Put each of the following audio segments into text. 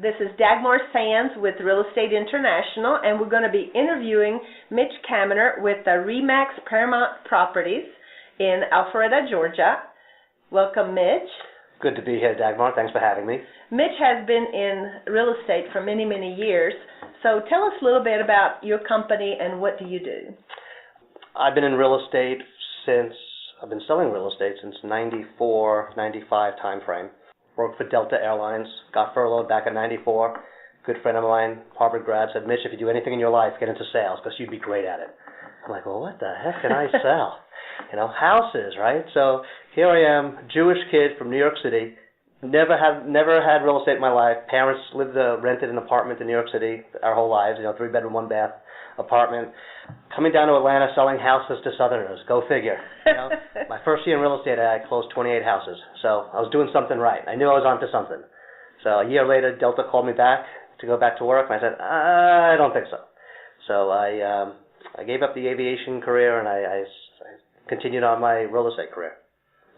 This is Dagmar Sands with Real Estate International, and we're going to be interviewing Mitch Kaminer with the RE/MAX Paramount Properties in Alpharetta, Georgia. Welcome, Mitch. Good to be here, Dagmar. Thanks for having me. Mitch has been in real estate for many, many years. So tell us a little bit about your company and what do you do? I've been in real estate I've been selling real estate since 94, 95 time frame. Worked for Delta Airlines, got furloughed back in 94. Good friend of mine, Harvard grad, said, Mitch, if you do anything in your life, get into sales because you'd be great at it. I'm like, well, what the heck can I sell? Houses, right? So here I am, Jewish kid from New York City, never had real estate in my life. Parents rented an apartment in New York City our whole lives, 3-bedroom, 1-bath apartment. Coming down to Atlanta, selling houses to Southerners. Go figure. My first year in real estate, I closed 28 houses. So I was doing something right. I knew I was onto something. So a year later, Delta called me back to go back to work, and I said, I don't think so. So I gave up the aviation career, and I continued on my real estate career,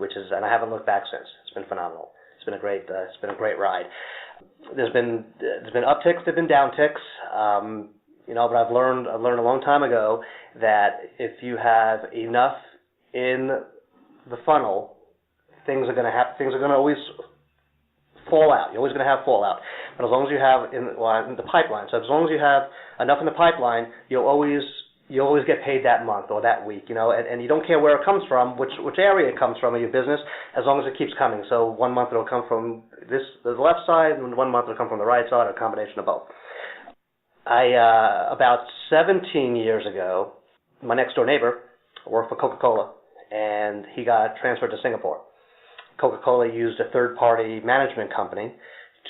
and I haven't looked back since. It's been phenomenal. It's been a great ride. There's been upticks, there've been downticks. But I've learned a long time ago that if you have enough in the funnel, things are going to always fall out. You're always going to have fallout. But as long as you have in the pipeline, so as long as you have enough in the pipeline, you'll always get paid that month or that week, and you don't care where it comes from, which area it comes from in your business, as long as it keeps coming. So one month it'll come from the left side, and one month it'll come from the right side, or a combination of both. About 17 years ago, my next door neighbor worked for Coca-Cola, and he got transferred to Singapore. Coca-Cola used a third-party management company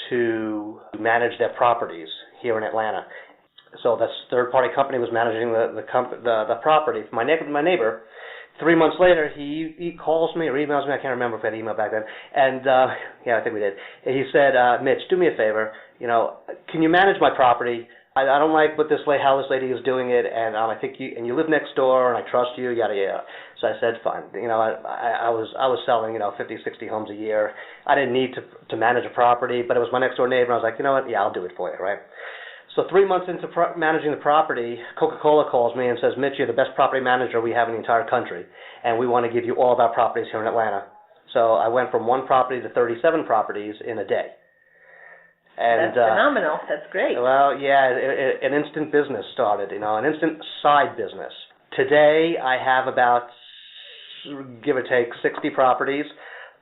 to manage their properties here in Atlanta. So this third-party company was managing the property. My neighbor, 3 months later, he calls me or emails me. I can't remember if I had email back then. And yeah, I think we did. And he said, Mitch, do me a favor. Can you manage my property? I don't like how this lady is doing it, and I think you live next door, and I trust you, yada yada. So I said, fine. I was selling 50, 60 homes a year. I didn't need to manage a property, but it was my next door neighbor. I was like, you know what? Yeah, I'll do it for you, right? So 3 months into managing the property, Coca-Cola calls me and says, Mitch, you're the best property manager we have in the entire country, and we want to give you all of our properties here in Atlanta. So I went from 1 property to 37 properties in a day. And, that's phenomenal. That's great. Well, yeah, an instant business started, an instant side business. Today, I have about, give or take, 60 properties.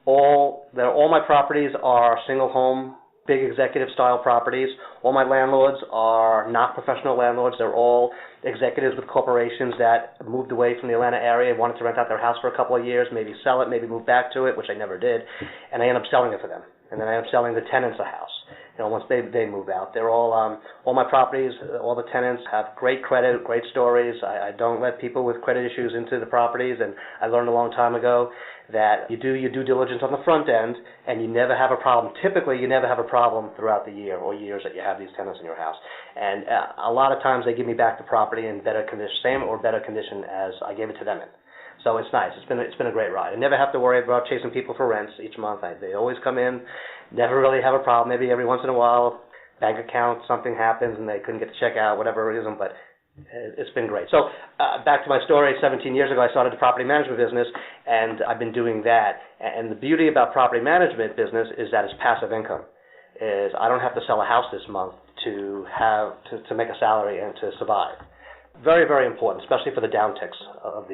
All my properties are single home, big executive style properties. All my landlords are not professional landlords. They're all executives with corporations that moved away from the Atlanta area, wanted to rent out their house for a couple of years, maybe sell it, maybe move back to it, which I never did, and I end up selling it for them. And then I end up selling the tenants a house. Once they move out. They're all my properties, all the tenants have great credit, great stories. I don't let people with credit issues into the properties, and I learned a long time ago that you do your due diligence on the front end, and you never have a problem. Typically, you never have a problem throughout the year or years that you have these tenants in your house. And a lot of times they give me back the property in better condition, same or better condition as I gave it to them in. So it's nice. It's been a great ride. I never have to worry about chasing people for rents each month. They always come in, never really have a problem. Maybe every once in a while, bank account, something happens and they couldn't get the check out, whatever reason, but it's been great. So back to my story, 17 years ago I started the property management business, and I've been doing that. And the beauty about property management business is that it's passive income. I don't have to sell a house this month to make a salary and to survive. Very, very important, especially for the downticks of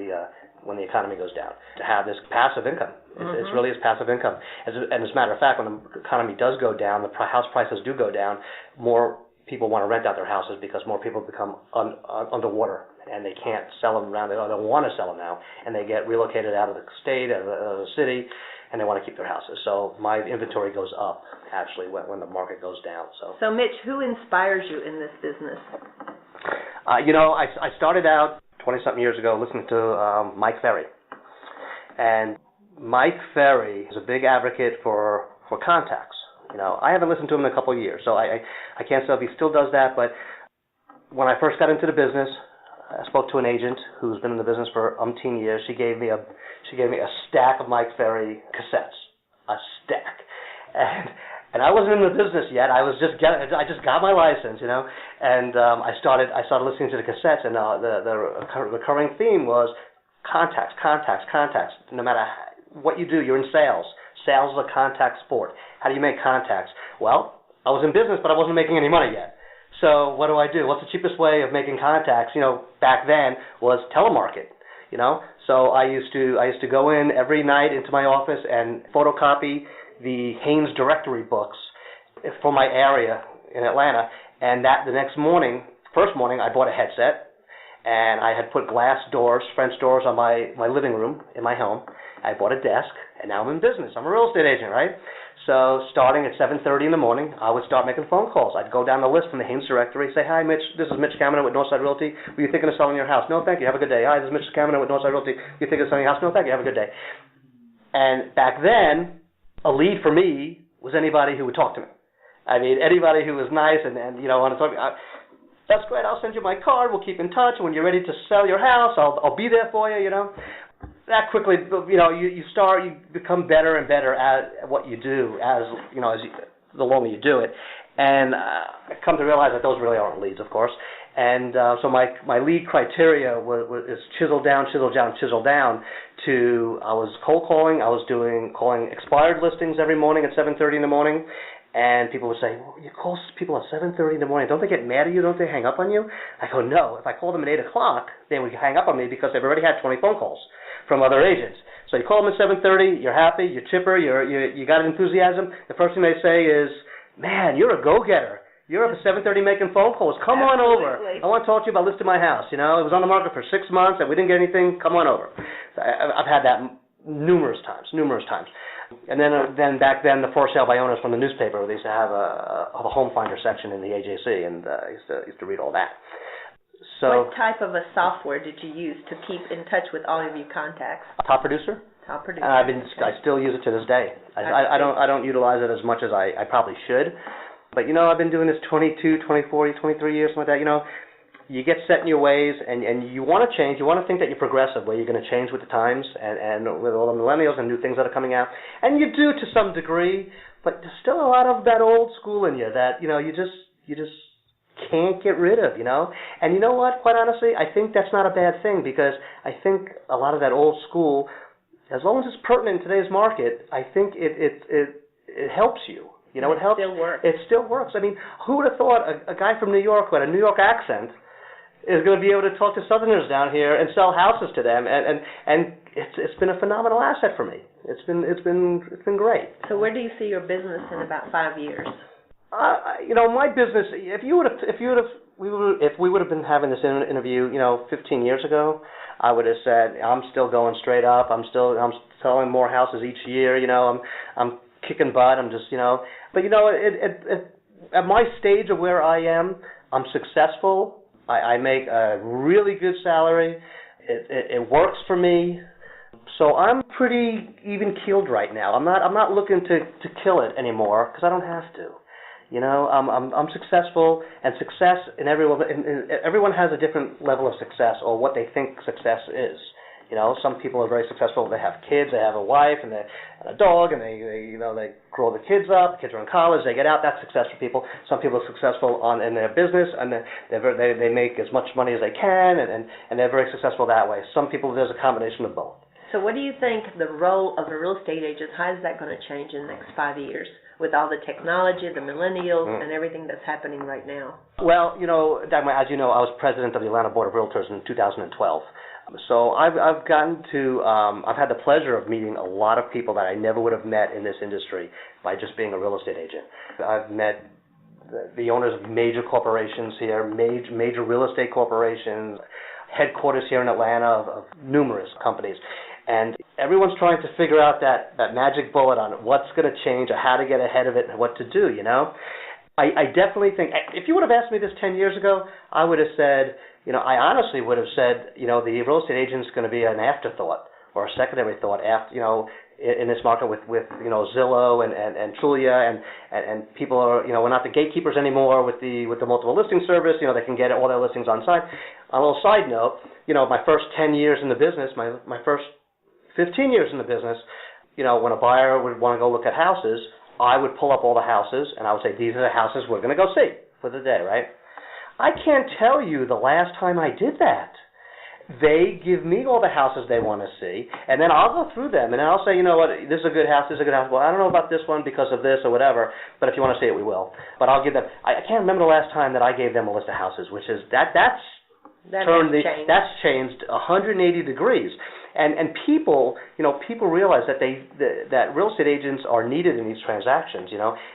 when the economy goes down, to have this passive income. It really is passive income. And as a matter of fact, when the economy does go down, the house prices do go down, more people want to rent out their houses because more people become underwater and they can't sell them around, or they don't want to sell them now, and they get relocated out of the state, out of the city, and they want to keep their houses. So my inventory goes up, actually, when the market goes down. So Mitch, who inspires you in this business? I started out 20-something years ago listening to Mike Ferry. And Mike Ferry is a big advocate for contacts. I haven't listened to him in a couple of years, so I can't say if he still does that, but when I first got into the business, I spoke to an agent who's been in the business for umpteen years. She gave me a stack of Mike Ferry cassettes, a stack. And I wasn't in the business yet. I just got my license, and I started listening to the cassettes, and the recurring theme was contacts. No matter what you do, you're in sales. Sales is a contact sport. How do you make contacts? Well, I was in business, but I wasn't making any money yet. So what do I do? What's the cheapest way of making contacts? Back then was telemarket. So I used to go in every night into my office and photocopy the Haynes directory books for my area in Atlanta. And the first morning, I bought a headset, and I had put glass doors, French doors on my living room in my home. I bought a desk, and now I'm in business. I'm a real estate agent, right? So starting at 7:30 in the morning, I would start making phone calls. I'd go down the list from the Haynes directory, say, "Hi, Mitch. This is Mitch Kaminer with Northside Realty. Were you thinking of selling your house? No, thank you. Have a good day. Hi, this is Mitch Kaminer with Northside Realty. You thinking of selling your house? No, thank you. Have a good day." And back then, a lead for me was anybody who would talk to me. I mean, anybody who was nice and want to talk to me. That's great. I'll send you my card. We'll keep in touch. When you're ready to sell your house, I'll be there for you. That quickly, you become better and better at what you do the longer you do it. And I come to realize that those really aren't leads, of course. And so my lead criteria is chiseled down to I was cold calling. I was calling expired listings every morning at 7:30 in the morning. And people would say, "Well, you call people at 7:30 in the morning. Don't they get mad at you? Don't they hang up on you?" I go, "No. If I call them at 8 o'clock, they would hang up on me because they've already had 20 phone calls from other agents. So you call them at 7:30. You're happy. You're chipper. You got enthusiasm. The first thing they say is, 'Man, you're a go-getter. You're up at 7:30 making phone calls. Come on over. I want to talk to you about listing my house. It was on the market for 6 months and we didn't get anything. Come on over.'" I've had that numerous times. And then back then, the for sale by owners from the newspaper, they used to have a home finder section in the AJC, and I used to read all that. So, what type of a software did you use to keep in touch with all of your contacts? Top Producer. Top Producer. I still use it to this day. I don't utilize it as much as I probably should, but I've been doing this 22, 24, 23 years, something like that. You get set in your ways, and you want to change. You want to think that you're progressive, where you're going to change with the times and with all the millennials and new things that are coming out. And you do to some degree, but there's still a lot of that old school in you that you just can't get rid of. And you know what? Quite honestly, I think that's not a bad thing, because I think a lot of that old school, as long as it's pertinent in today's market, I think it helps you. It helps. Still works. It still works. I mean, who would have thought a guy from New York with a New York accent is going to be able to talk to Southerners down here and sell houses to them, and it's been a phenomenal asset for me. It's been great. So where do you see your business in about 5 years? My business. If we would have been having this interview, 15 years ago, I would have said I'm still going straight up. I'm selling more houses each year. I'm kicking butt. I'm just But at my stage of where I am, I'm successful. I make a really good salary. It works for me. So I'm pretty even-keeled right now. I'm not looking to kill it anymore, because I don't have to. I'm successful, and success in everyone has a different level of success, or what they think success is. Some people are very successful. They have kids, they have a wife, and a dog, and they grow the kids up. The kids are in college, they get out. That's success for people. Some people are successful in their business, and they make as much money as they can, and they're very successful that way. Some people, there's a combination of both. So what do you think the role of a real estate agent, how is that going to change in the next 5 years with all the technology, the millennials, and everything that's happening right now? Well, Dagmar, as you know, I was president of the Atlanta Board of Realtors in 2012. So I've had the pleasure of meeting a lot of people that I never would have met in this industry by just being a real estate agent. I've met the owners of major corporations here, major real estate corporations, headquarters here in Atlanta of numerous companies. And everyone's trying to figure out that magic bullet on what's going to change, or how to get ahead of it, and what to do, I definitely think, if you would have asked me this 10 years ago, I would have said, I honestly would have said, the real estate agent's going to be an afterthought or a secondary thought after, in this market with Zillow and Trulia and people are, we're not the gatekeepers anymore with the multiple listing service. They can get all their listings on site. On a little side note, my first 10 years in the business, my first 15 years in the business, when a buyer would want to go look at houses, I would pull up all the houses, and I would say, these are the houses we're going to go see for the day, right? I can't tell you the last time I did that. They give me all the houses they want to see, and then I'll go through them, and then I'll say, you know what, this is a good house, this is a good house. Well, I don't know about this one because of this or whatever, but if you want to see it, we will. But I'll give them, I can't remember the last time that I gave them a list of houses, which is, that's changed 180 degrees. And people, people realize that that real estate agents are needed in these transactions.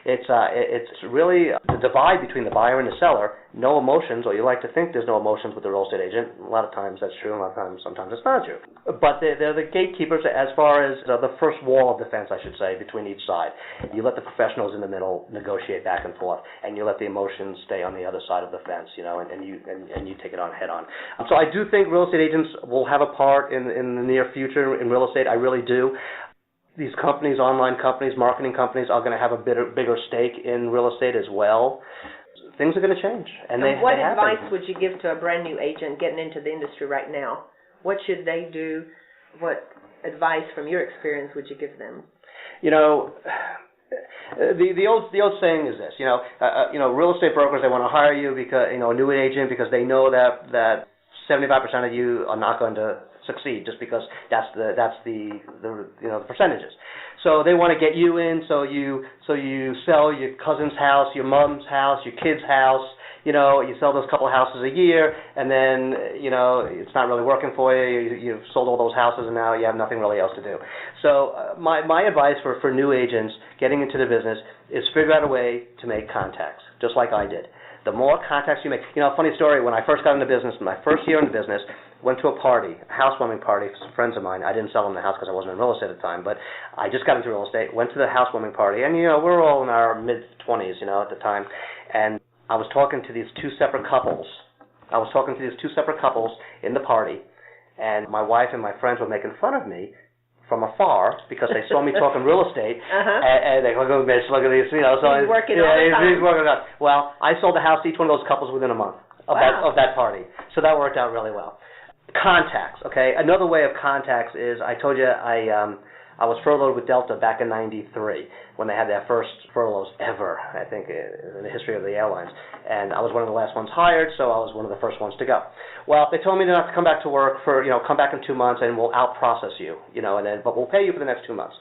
It's really the divide between the buyer and the seller. No emotions, or you like to think there's no emotions with the real estate agent. A lot of times that's true, a lot of times, sometimes it's not true. But they're the gatekeepers as far as the first wall of defense, I should say, between each side. You let the professionals in the middle negotiate back and forth, and you let the emotions stay on the other side of the fence, and you take it on head on. So I do think real estate agents will have a part in the near future in real estate. I really do. These companies, online companies, marketing companies, are going to have a bigger stake in real estate as well. Things are going to change, and what advice would you give to a brand new agent getting into the industry right now? What should they do? What advice from your experience would you give them? The old saying is this. Real estate brokers, they want to hire you because a new agent, because they know that 75% of you are not going to succeed, just because that's the percentages. So they want to get you in, so you sell your cousin's house, your mom's house, your kid's house. You sell those couple of houses a year, and then it's not really working for you. You've sold all those houses, and now you have nothing really else to do. So my advice for new agents getting into the business is figure out a way to make contacts, just like I did. The more contacts you make, funny story, when I first got into business, my first year in the business, went to a party, a housewarming party for some friends of mine. I didn't sell them the house because I wasn't in real estate at the time, but I just got into real estate, went to the housewarming party, and, we're all in our mid-20s, at the time, and I was talking to these two separate couples. In the party, and my wife and my friends were making fun of me from afar because they saw me talking real estate, and they go, "Look at Mitch, look at these," So he's working all the time. He's working on. Well, I sold the house to each one of those couples within a month of that party, so that worked out really well. Contacts, okay. Another way of contacts is, I told you I was furloughed with Delta back in '93 when they had their first furloughs ever, I think, in the history of the airlines. And I was one of the last ones hired, so I was one of the first ones to go. Well, they told me not to come back to work for, come back in 2 months and we'll out-process you, but we'll pay you for the next 2 months.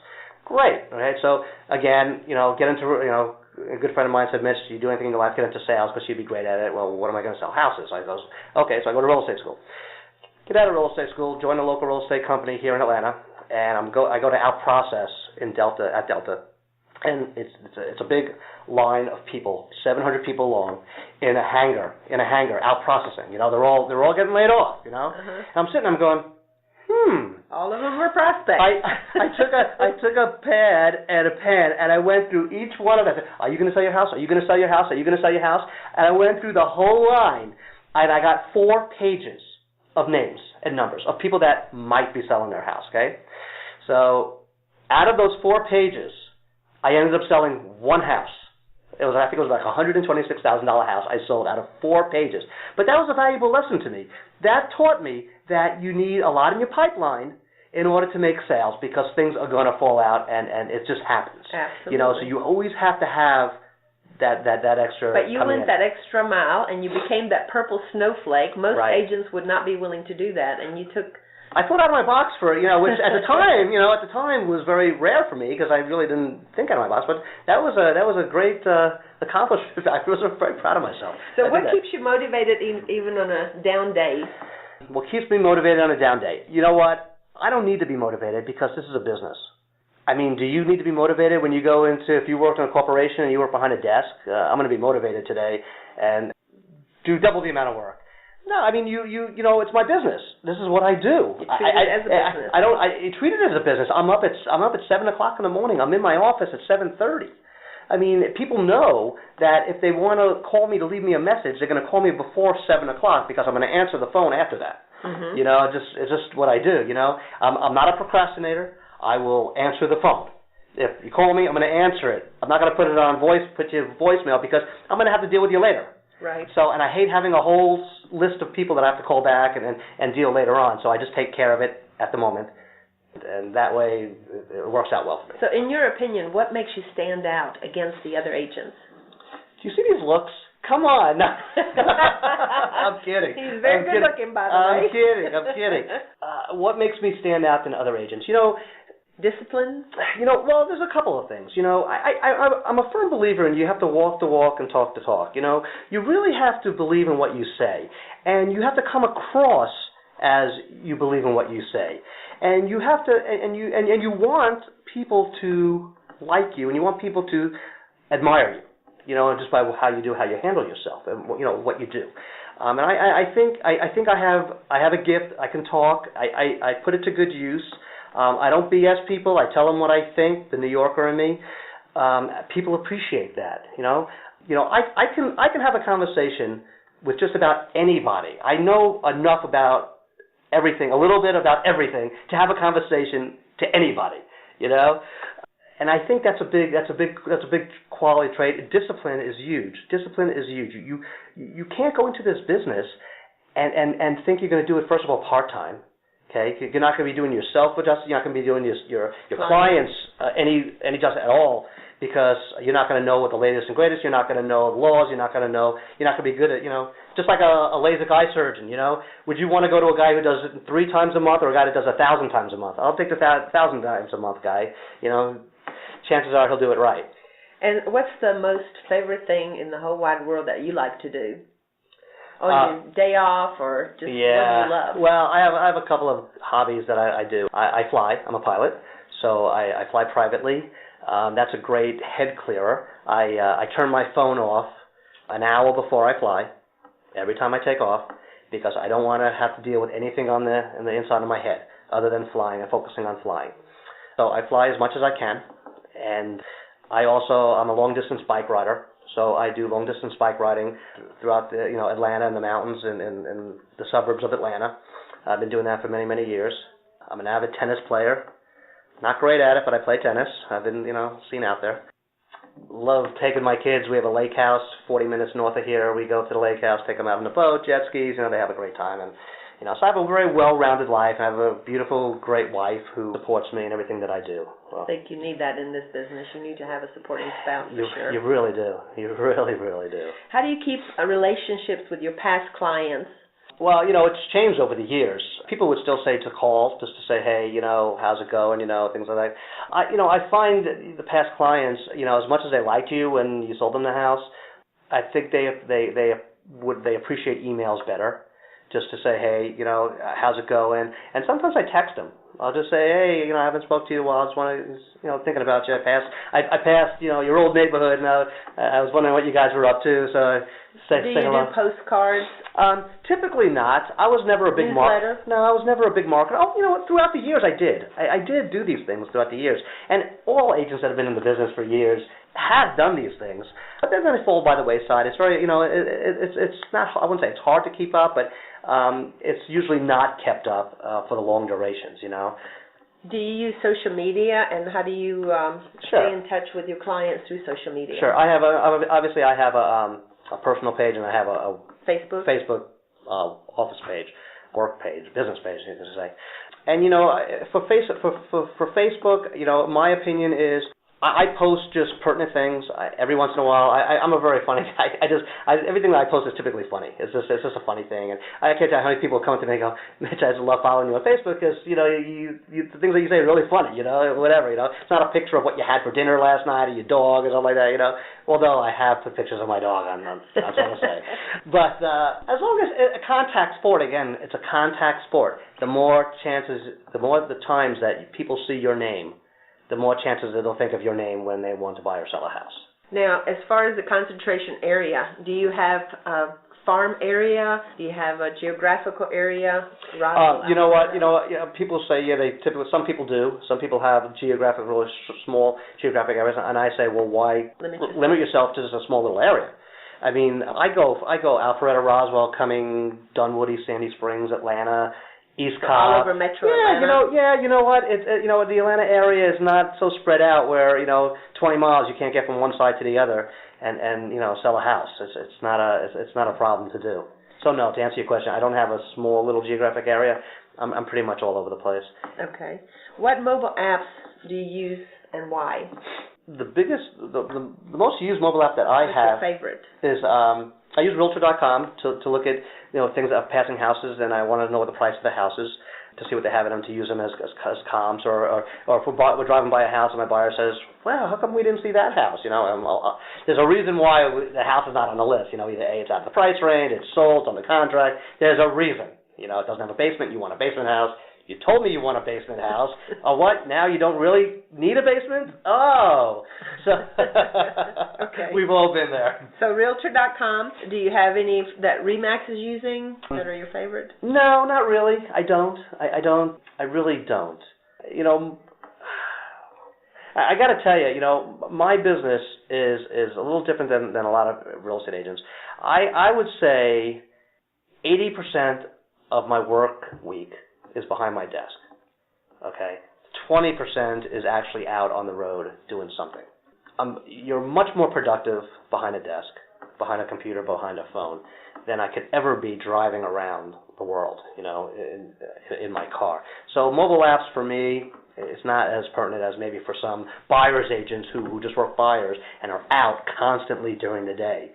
Great, all right? So, again, get into, a good friend of mine said, Mitch, do you do anything in your life? Get into sales because you'd be great at it. Well, what am I going to sell? Houses. I goes, okay, so I go to real estate school. Get out of real estate school, join a local real estate company here in Atlanta, and I go to out-process at Delta. And it's a big line of people, 700 people long, in a hangar, out processing. They're all getting laid off. And I'm sitting, I'm going, All of them were prospects. I took a pad and a pen, and I went through each one of them. I said, are you going to sell your house? Are you going to sell your house? Are you going to sell your house? And I went through the whole line, and I got 4 pages of names and numbers of people that might be selling their house. Okay, so out of those 4 pages, I ended up selling 1 house. I think it was like a $126,000 house I sold out of 4 pages. But that was a valuable lesson to me. That taught me that you need a lot in your pipeline in order to make sales, because things are going to fall out, and it just happens. Absolutely. So you always have to have that extra. But you went that extra mile, and you became that purple snowflake. Most agents would not be willing to do that, and you took. I thought out of my box which at the time was very rare for me, because I really didn't think out of my box. But that was a great accomplishment. I was very proud of myself. So what keeps you motivated even on a down day? What keeps me motivated on a down day? You know what? I don't need to be motivated, because this is a business. I mean, do you need to be motivated when you go into, if you work in a corporation and you work behind a desk? I'm going to be motivated today and do double the amount of work. No, I mean, it's my business. This is what I do. You treat it as a business. I treat it as a business. I'm up at 7 o'clock in the morning. I'm in my office at 7:30. I mean, people know that if they want to call me to leave me a message, they're going to call me before 7 o'clock, because I'm going to answer the phone after that. Mm-hmm. It's just what I do. I'm not a procrastinator. I will answer the phone. If you call me, I'm going to answer it. I'm not going to put your voicemail, because I'm going to have to deal with you later. Right. So, and I hate having a whole list of people that I have to call back and deal later on. So I just take care of it at the moment, and that way it works out well for me. So in your opinion, what makes you stand out against the other agents? Do you see these looks? Come on. I'm kidding. He's very good looking, by the way. I'm kidding. What makes me stand out than other agents? Discipline? Well, there's a couple of things. I'm a firm believer in you have to walk the walk and talk the talk. You really have to believe in what you say, and you have to come across as you believe in what you say, and you have to, and you want people to like you, and you want people to admire you. Just by how you handle yourself, and what you do. And I think I have a gift. I can talk. I put it to good use. I don't BS people. I tell them what I think. The New Yorker in me. People appreciate that. I can have a conversation with just about anybody. I know enough about everything, a little bit about everything, to have a conversation to anybody. And I think that's a big quality trait. Discipline is huge. You can't go into this business and think you're going to do it, first of all, part-time. Okay, you're not going to be doing yourself justice. You're not going to be doing your clients any justice at all, because you're not going to know what the latest and greatest. You're not going to know the laws. You're not going to be good at just like a LASIK eye surgeon. Would you want to go to a guy who does it 3 times a month or a guy that does 1,000 times a month? I'll take the 1,000 times a month guy. Chances are he'll do it right. And what's the most favorite thing in the whole wide world that you like to do? On your day off, or just what do you love? Well, I have a couple of hobbies that I do. I fly. I'm a pilot, so I fly privately. That's a great head clearer. I turn my phone off an hour before I fly, every time I take off, because I don't want to have to deal with anything in the inside of my head other than flying and focusing on flying. So I fly as much as I can. And I'm a long-distance bike rider, so I do long-distance bike riding throughout Atlanta and the mountains and the suburbs of Atlanta. I've been doing that for many, many years. I'm an avid tennis player. Not great at it, but I play tennis. I've been, seen out there. Love taking my kids. We have a lake house 40 minutes north of here. We go to the lake house, take them out on the boat, jet skis. They have a great time. And so I have a very well-rounded life. I have a beautiful, great wife who supports me in everything that I do. Well, I think you need that in this business. You need to have a supporting spouse, for sure. You really do. You really, really do. How do you keep relationships with your past clients? Well, it's changed over the years. People would still say to call, just to say, hey, how's it going, things like that. I find the past clients, as much as they liked you when you sold them the house, I think they appreciate emails better. Just to say, hey, how's it going? And sometimes I text them. I'll just say, hey, I haven't spoke to you in a while. I just want to, thinking about you. I passed, your old neighborhood, and I was wondering what you guys were up to. So I say, do you do postcards? Typically not. I was never a big marketer. No, I was never a big marketer. Oh, throughout the years I did. I did do these things throughout the years. And all agents that have been in the business for years have done these things, but they're going to fall by the wayside. It's very, it's not. I wouldn't say it's hard to keep up, but it's usually not kept up for the long durations. Do you use social media, and how do you stay in touch with your clients through social media? Sure. I have obviously I have a personal page, and I have a Facebook office page, work page, business page, you can say. And for Facebook, my opinion is, I post just pertinent things every once in a while. I'm a very funny guy. Everything that I post is typically funny. It's just a funny thing. And I can't tell how many people come to me and go, Mitch, I just love following you on Facebook because the things that you say are really funny. Whatever. It's not a picture of what you had for dinner last night or your dog or something like that. Although I have put pictures of my dog on. That's all I'm saying. But as long as a contact sport, again, it's a contact sport. The more the times that people see your name, the more chances that they'll think of your name when they want to buy or sell a house. Now, as far as the concentration area, do you have a farm area? Do you have a geographical area? You know what? People say, some people do. Some people have really small geographic areas, and I say, well, why limit yourself to just a small little area? I mean, I go Alpharetta, Roswell, Cumming, Dunwoody, Sandy Springs, Atlanta, East Coast. All over Metro Atlanta. You know what? The Atlanta area is not so spread out where 20 miles you can't get from one side to the other and sell a house. It's not a problem to do. So no, to answer your question, I don't have a small little geographic area. I'm pretty much all over the place. Okay. What mobile apps do you use and why? The most used mobile app that I What's have your favorite? is I use Realtor.com to look at things of passing houses, and I want to know what the price of the house is to see what they have in them, to use them as comps, or if we're driving by a house and my buyer says, well, how come we didn't see that house? There's a reason why the house is not on the list. Either A, it's out of the price range, it's sold, it's on the contract. There's a reason. It doesn't have a basement. You want a basement house. You told me you want a basement house. Oh, what? Now you don't really need a basement? Oh. So okay. We've all been there. So Realtor.com, do you have any that RE/MAX is using that are your favorite? No, not really. I don't. I really don't. I got to tell you, my business is a little different than a lot of real estate agents. I would say 80% of my work week is behind my desk, okay? 20% is actually out on the road doing something. You're much more productive behind a desk, behind a computer, behind a phone, than I could ever be driving around the world, in my car. So mobile apps for me, it's not as pertinent as maybe for some buyer's agents who just work buyers and are out constantly during the day,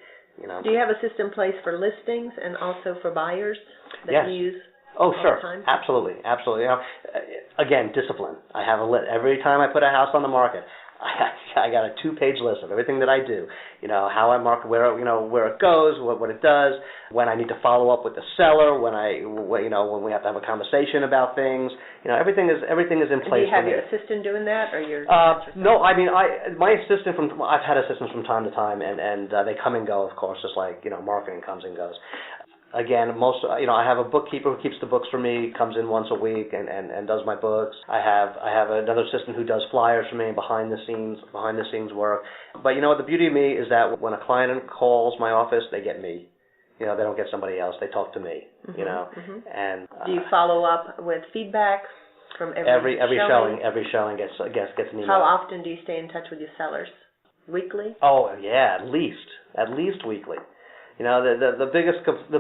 Do you have a system in place for listings and also for buyers that Yes. you use? Oh, sure. Time? Absolutely. Again, discipline. I have a list. Every time I put a house on the market, I got a 2-page list of everything that I do. How I market, where it goes, what it does, when I need to follow up with the seller, when we have to have a conversation about things. Everything is in place. Do you have your assistant doing that, or your? No, my assistant I've had assistants from time to time, and they come and go, of course, just like marketing comes and goes. Again, I have a bookkeeper who keeps the books for me, comes in once a week and does my books. I have another assistant who does flyers for me, behind the scenes work. But what the beauty of me is that when a client calls my office, they get me. They don't get somebody else. They talk to me. Mm-hmm. And do you follow up with feedback from every showing? Every showing gets an email. How often do you stay in touch with your sellers? Weekly? Oh yeah, at least weekly. The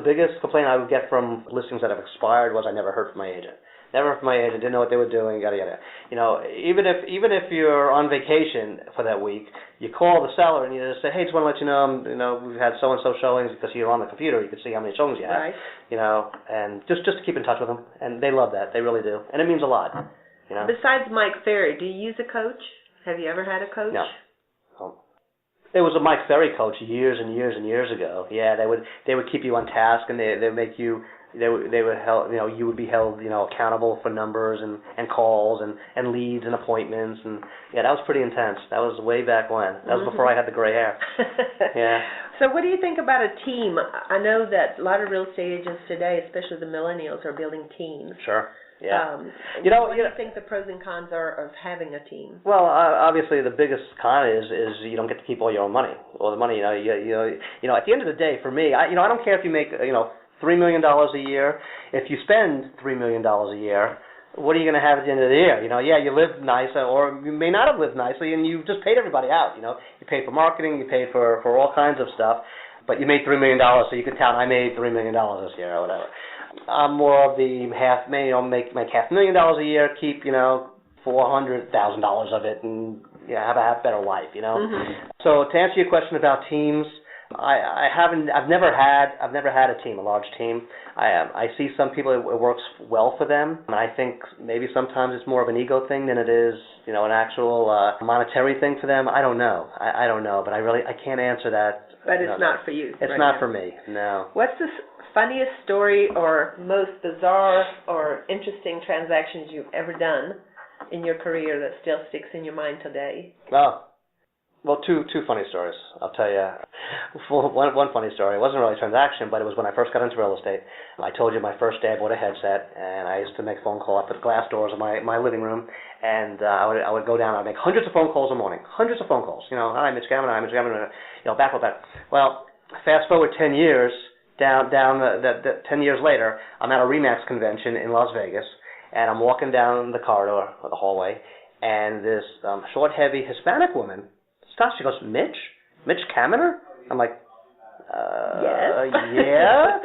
biggest complaint I would get from listings that have expired was I never heard from my agent. Never heard from my agent. Didn't know what they were doing. Yada yada. Even if you're on vacation for that week, you call the seller and you just say, hey, just want to let you know, we've had so and so showings, because you're on the computer, you can see how many showings you have. Right. And just to keep in touch with them, and they love that. They really do, and it means a lot. Besides Mike Ferry, do you use a coach? Have you ever had a coach? No. It was a Mike Ferry coach years and years and years ago. Yeah, they would keep you on task, and they make you they would held you would be held accountable for numbers and calls and leads and appointments, and yeah, that was pretty intense. That was way back when. That was before I had the gray hair. Yeah. So what do you think about a team? I know that a lot of real estate agents today, especially the millennials, are building teams. Sure. Yeah. What do you think the pros and cons are of having a team? Well, obviously the biggest con is you don't get to keep all your own money. All the money, at the end of the day, for me, I don't care if you make $3 million a year. If you spend $3 million a year, what are you going to have at the end of the year? You live nice, or you may not have lived nicely, and you just paid everybody out. You paid for marketing, you paid for all kinds of stuff, but you made $3 million, so you could count, I made $3 million this year, or whatever. I'm more of the make $500,000 a year, keep $400,000 of it, and have a better life. So to answer your question about teams, I've never had a team, a large team. I see some people it works well for them, and I think maybe sometimes it's more of an ego thing than it is an actual monetary thing for them. I don't know. I don't know, but I can't answer that. But it's not for you. It's not for me. No. What's the funniest story or most bizarre or interesting transactions you've ever done in your career that still sticks in your mind today? Well, two funny stories. I'll tell you. One funny story. It wasn't really a transaction, but it was when I first got into real estate. I told you my first day I bought a headset, and I used to make phone calls. I put glass doors in my living room, and I would go down. I'd make hundreds of phone calls a morning. Hundreds of phone calls. Hi, Mitch Kaminar. Hi, Mitch Kaminar. Back. Well, fast forward 10 years. Down 10 years later, I'm at a RE/MAX convention in Las Vegas, and I'm walking down the corridor or the hallway, and this short, heavy Hispanic woman stops. She goes, Mitch Kaminer? I'm like, yes. Yeah.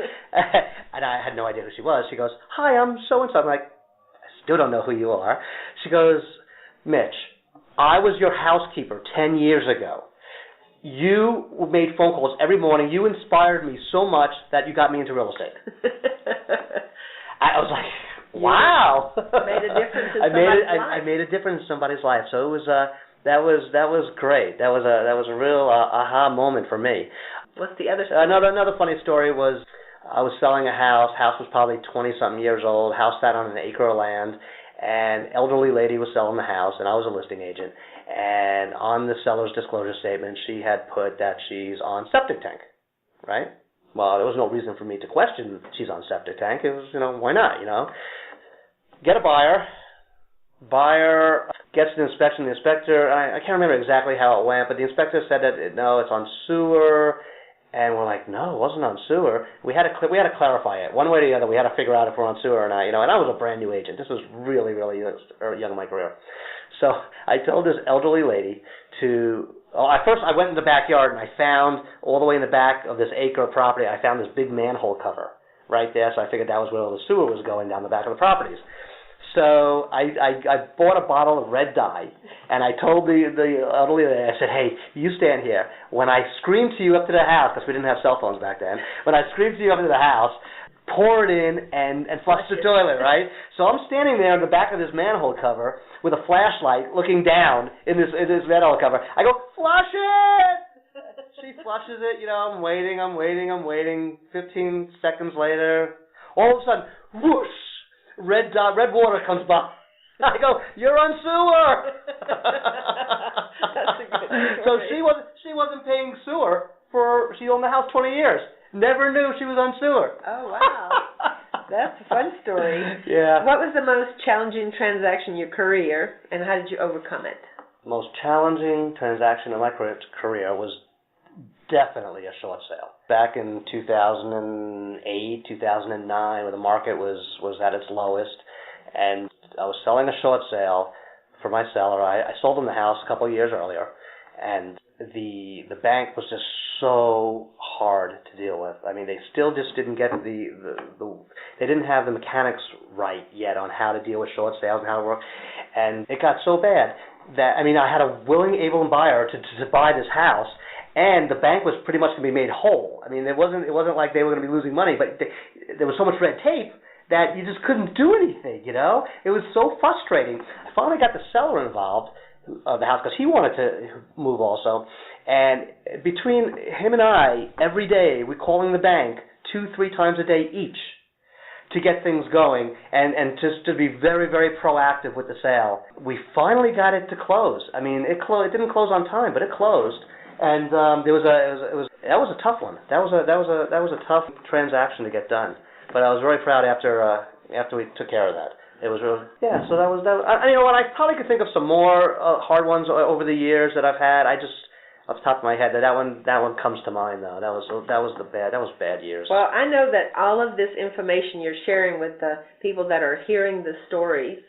And I had no idea who she was. She goes, hi, I'm so-and-so. I'm like, I still don't know who you are. She goes, Mitch, I was your housekeeper 10 years ago. You made phone calls every morning. You inspired me so much that you got me into real estate. I was like, wow. Made a difference in somebody's life. I made a difference in somebody's life. So it was that was great. That was a real aha moment for me. What's the other story? Another funny story was I was selling a house. House was probably 20-something years old. House sat on an acre of land. An elderly lady was selling the house, and I was a listing agent. And on the seller's disclosure statement, she had put that she's on septic tank, right? Well, there was no reason for me to question she's on septic tank. It was, why not, Get a buyer. Buyer gets an inspection. The inspector, I can't remember exactly how it went, but the inspector said that, no, it's on sewer. And we're like, no, it wasn't on sewer. We had to clarify it. One way or the other, we had to figure out if we're on sewer or not. And I was a brand new agent. This was really, really young in my career. So I told this elderly lady first I went in the backyard and I found, all the way in the back of this acre of property, I found this big manhole cover right there. So I figured that was where all the sewer was going, down the back of the properties. So I bought a bottle of red dye, and I told the elderly lady, I said, hey, you stand here. When I scream to you up to the house, because we didn't have cell phones back then, when I scream to you up to the house, pour it in and flush the toilet, right? So I'm standing there in the back of this manhole cover with a flashlight looking down in this manhole cover. I go, flush it! She flushes it, I'm waiting. 15 seconds later, all of a sudden, whoosh! Red water comes by. I go, you're on sewer. That's a good story. So she wasn't paying sewer she owned the house 20 years. Never knew she was on sewer. Oh wow, that's a fun story. Yeah. What was the most challenging transaction in your career, and how did you overcome it? Most challenging transaction in my career was definitely a short sale. Back in 2008, 2009, when the market was at its lowest, and I was selling a short sale for my seller. I sold him the house a couple of years earlier, and the bank was just so hard to deal with. I mean, they still just didn't get they didn't have the mechanics right yet on how to deal with short sales and how to work, and it got so bad that, I had a willing, able buyer to buy this house. And the bank was pretty much going to be made whole. I mean, it wasn't like they were going to be losing money, but there was so much red tape that you just couldn't do anything, It was so frustrating. I finally got the seller involved of the house because he wanted to move also. And between him and I, every day, we're calling the bank 2-3 times a day each to get things going and just to be very, very proactive with the sale. We finally got it to close. I mean, it didn't close on time, but it closed. And that was a tough one. That was a tough transaction to get done. But I was very proud after we took care of that. It was really, yeah. So that was. You know what? I probably could think of some more hard ones over the years that I've had. I just, off the top of my head, that one comes to mind though. That was bad years. Well, I know that all of this information you're sharing with the people that are hearing the stories,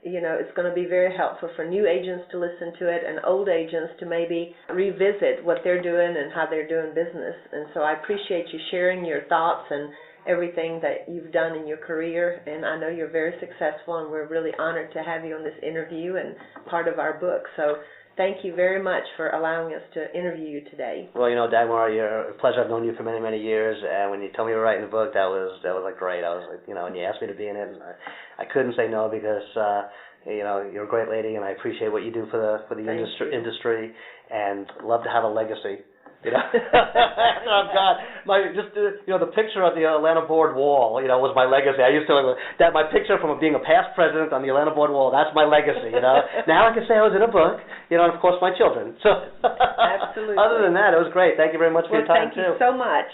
it's going to be very helpful for new agents to listen to it and old agents to maybe revisit what they're doing and how they're doing business. And so I appreciate you sharing your thoughts and everything that you've done in your career. And I know you're very successful, and we're really honored to have you on this interview and part of our book. So thank you very much for allowing us to interview you today. Well, Dagmar, you're a pleasure. I've known you for many, many years, and when you told me you were writing a book, that was like great. I was like, and you asked me to be in it, and I couldn't say no because you're a great lady, and I appreciate what you do for the industry, and love to have a legacy. Oh God, the picture of the Atlanta board wall, was my legacy. I used to that my picture from being a past president on the Atlanta board wall. That's my legacy. Now I can say I was in a book. And of course my children. So absolutely. Other than that, it was great. Thank you very much for your time too. Thank you so much.